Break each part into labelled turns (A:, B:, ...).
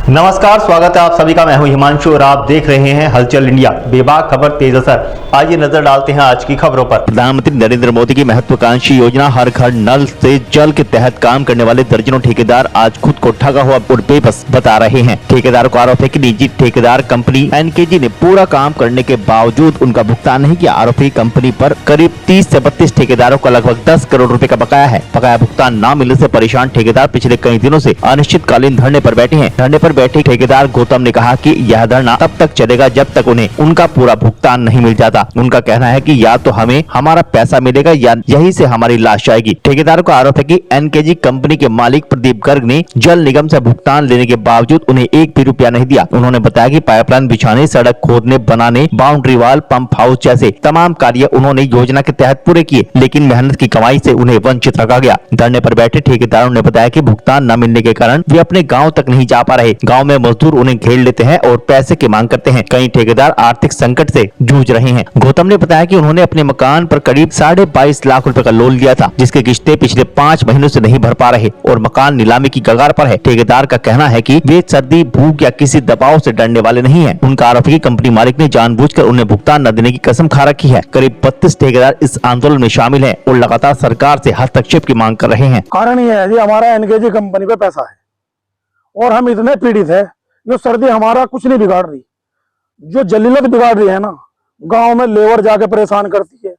A: नमस्कार, स्वागत है आप सभी का। मैं हूं हिमांशु और आप देख रहे हैं हलचल इंडिया। बेबाक खबर तेज असर। आइए नजर डालते हैं आज की खबरों पर। प्रधानमंत्री नरेंद्र मोदी की महत्वाकांक्षी योजना हर घर नल से जल के तहत काम करने वाले दर्जनों ठेकेदार आज खुद को ठगा हुआ और बेबस बता रहे हैं। ठेकेदारों को आरोप है कि निजी ठेकेदार कंपनी एनकेजी ने पूरा काम करने के बावजूद उनका भुगतान नहीं किया। आरोपी कंपनी पर करीब 30 से 32 ठेकेदारों का लगभग 10 करोड़ रुपए का बकाया है। बकाया भुगतान न मिलने से परेशान ठेकेदार पिछले कई दिनों से अनिश्चितकालीन धरने पर बैठे हैं। धरने पर बैठे ठेकेदार गौतम ने कहा कि यह धरना तब तक चलेगा जब तक उन्हें उनका पूरा भुगतान नहीं मिल जाता। उनका कहना है कि या तो हमें हमारा पैसा मिलेगा या यहीं से हमारी लाश जाएगी। ठेकेदारों का आरोप है कि एनकेजी कंपनी के मालिक प्रदीप गर्ग ने जल निगम से भुगतान लेने के बावजूद उन्हें एक भी रुपया नहीं दिया। उन्होंने बताया कि पाइपलाइन बिछाने, सड़क खोदने, बनाने, बाउंड्री वाल, पंप हाउस जैसे तमाम कार्य उन्होंने योजना के तहत पूरे किए, लेकिन मेहनत की कमाई से उन्हें वंचित रखा गया। धरने पर बैठे ठेकेदारों ने बताया कि भुगतान न मिलने के कारण वे अपने गाँव तक नहीं जा पा रहे। गाँव में मजदूर उन्हें घेर लेते हैं और पैसे की मांग करते हैं। कई ठेकेदार आर्थिक संकट से जूझ रहे हैं। गौतम ने बताया कि उन्होंने अपने मकान पर करीब 22.5 लाख रुपए का लोन लिया था, जिसके किस्तें पिछले 5 महीनों से नहीं भर पा रहे और मकान नीलामी की कगार पर है। ठेकेदार का कहना है कि वे सर्दी, भूख या किसी दबाव से डरने वाले नहीं हैं। उनका आरोप है कि कंपनी मालिक ने जानबूझकर उन्हें भुगतान न देने की कसम खा रखी है। करीब 32 ठेकेदार इस आंदोलन में शामिल हैं और लगातार सरकार से हस्तक्षेप की मांग कर रहे हैं।
B: कारण ये है जी, हमारा एनकेजी कंपनी पे पैसा है और हम इतने पीड़ित है। जो सर्दी हमारा कुछ नहीं बिगाड़ रही, जो जलीलत बिगाड़ रही है ना, गांव में लेबर जाके परेशान करती है,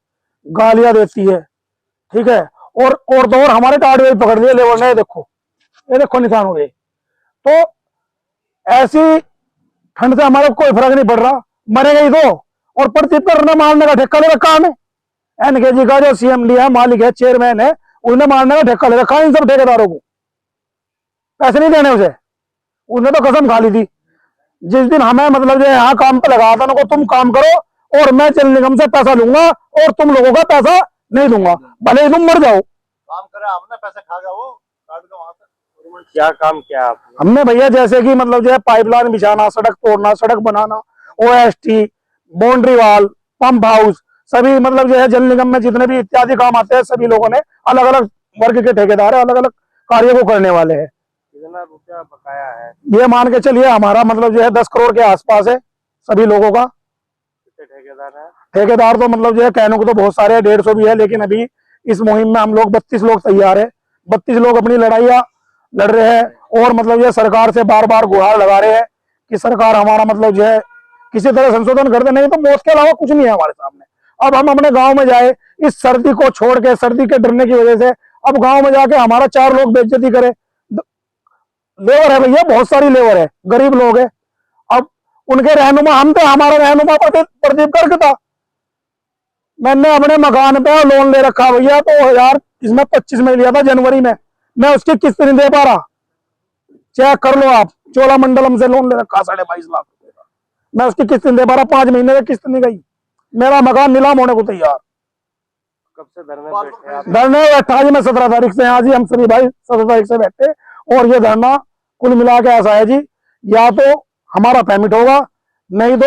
B: गालियां देती है, ठीक है। और तो और हमारे टाट भी पकड़ लिए लेबर ने। ये देखो निशान हो गए। तो ऐसी ठंड से हमारा कोई फर्क नहीं पड़ रहा, मरेगा ही तो। और प्रदीप करने मारने का ठेका ले रखा हमें। एनकेजी का जो सीएमडी है, मालिक है, चेयरमैन है, उसने मारने का ठेका ले रखा इन सब ठेकेदारों को। पैसे नहीं देने उसे, उसने तो कसम खा ली थी। जिस दिन हमें मतलब जो यहाँ काम पे लगा था उनको, तुम काम करो और मैं जल निगम से पैसा लूंगा और तुम लोगों का पैसा नहीं दूंगा, भले ही तुम मर जाओ।
C: काम करा हमने, पैसा खा गया वो, काट दो वहां से। क्या काम किया आपने?
B: हमने भैया जैसे कि मतलब जो है पाइपलाइन बिछाना, सड़क तोड़ना, सड़क बनाना, OST, boundary wall, pump house, सभी मतलब जो है जल निगम में जितने भी इत्यादि काम आते हैं, सभी लोगों ने अलग अलग वर्ग के ठेकेदार है, अलग अलग कार्य को करने वाले हैं।
C: कितना रुपया बकाया है?
B: ये मान के चलिए हमारा मतलब जो है 10 करोड़ के आसपास है सभी लोगों का।
C: कितने ठेकेदार है?
B: ठेकेदार तो मतलब जो है कहने को तो बहुत सारे हैं, 150 भी है, लेकिन अभी इस मुहिम में हम लोग 32 लोग तैयार है। 32 लोग अपनी लड़ाइयाँ लड़ रहे हैं और मतलब ये सरकार से बार बार गुहार लगा रहे हैं कि सरकार हमारा मतलब जो है किसी तरह संशोधन कर दे, नहीं तो मौत के अलावा कुछ नहीं है हमारे सामने। अब हम अपने गाँव में जाए, इस सर्दी को छोड़ के, सर्दी के डरने की वजह से अब गाँव में जाके हमारा 4 लोग बेइज्जती करे। लेबर है भैया, बहुत सारी लेबर है, गरीब लोग है। अब उनके रहनुमा हम थे, हमारा रहनुमा प्रदीप गर्ग था। मैंने अपने मकान पे लोन ले रखा भैया, 2025 में लिया था जनवरी में। मैं उसकी किस्त नहीं दे पा रहा, चेक कर लो आप। चोलामंडलम से लोन ले रखा 22.5 लाख रुपए का, मैं उसकी किस्त नहीं दे पा रहा। 5 महीने में किस्त नहीं गई, मेरा मकान नीलाम होने को तैयार।
C: कब से धरने बैठे आप?
B: धरने बैठा जी मैं 17 तारीख से। यहाँ जी हम सभी भाई 17 तारीख से बैठे और ये धरना कुल मिला के ऐसा है जी, या तो हमारा पेमेंट होगा, नहीं तो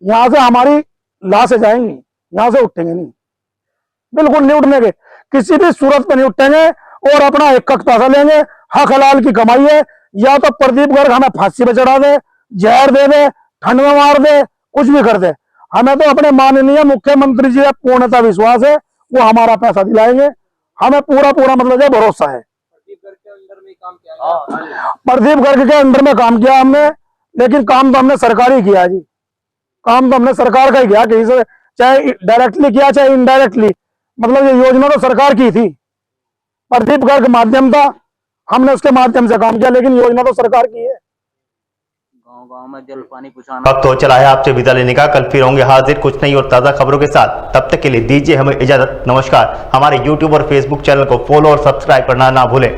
B: यहाँ से हमारी लाशें जाएंगी, यहाँ से उठेंगे नहीं, बिल्कुल नहीं उठने के, किसी भी सूरत पे नहीं उठेंगे और अपना एक पैसा लेंगे। हक हलाल की कमाई है। या तो प्रदीप गर्ग हमें फांसी पे चढ़ा दे, जहर दे दे, ठंड में मार दे, कुछ भी कर दे, हमें तो अपने माननीय मुख्यमंत्री जी का पूर्णतः विश्वास है, वो हमारा पैसा दिलाएंगे। हमें पूरा मतलब जो भरोसा है। प्रदीप गर्ग के अंदर में काम किया हमने, लेकिन काम तो हमने सरकारी किया जी। काम तो हमने सरकार का ही किया, कहीं से चाहे डायरेक्टली किया चाहे इनडायरेक्टली, मतलब ये योजना तो सरकार की थी। प्रदीप गर्ग माध्यम था, हमने उसके माध्यम से काम किया, लेकिन योजना तो सरकार की है।
C: गांव में जल पानी पहुंचाना।
A: अब तो चला है आपसे विदा लेने का। कल फिर होंगे हाजिर कुछ नई और ताजा खबरों के साथ। तब तक के लिए दीजिए हमें इजाजत। नमस्कार। हमारे YouTube और Facebook चैनल को फॉलो और सब्सक्राइब करना ना भूलें।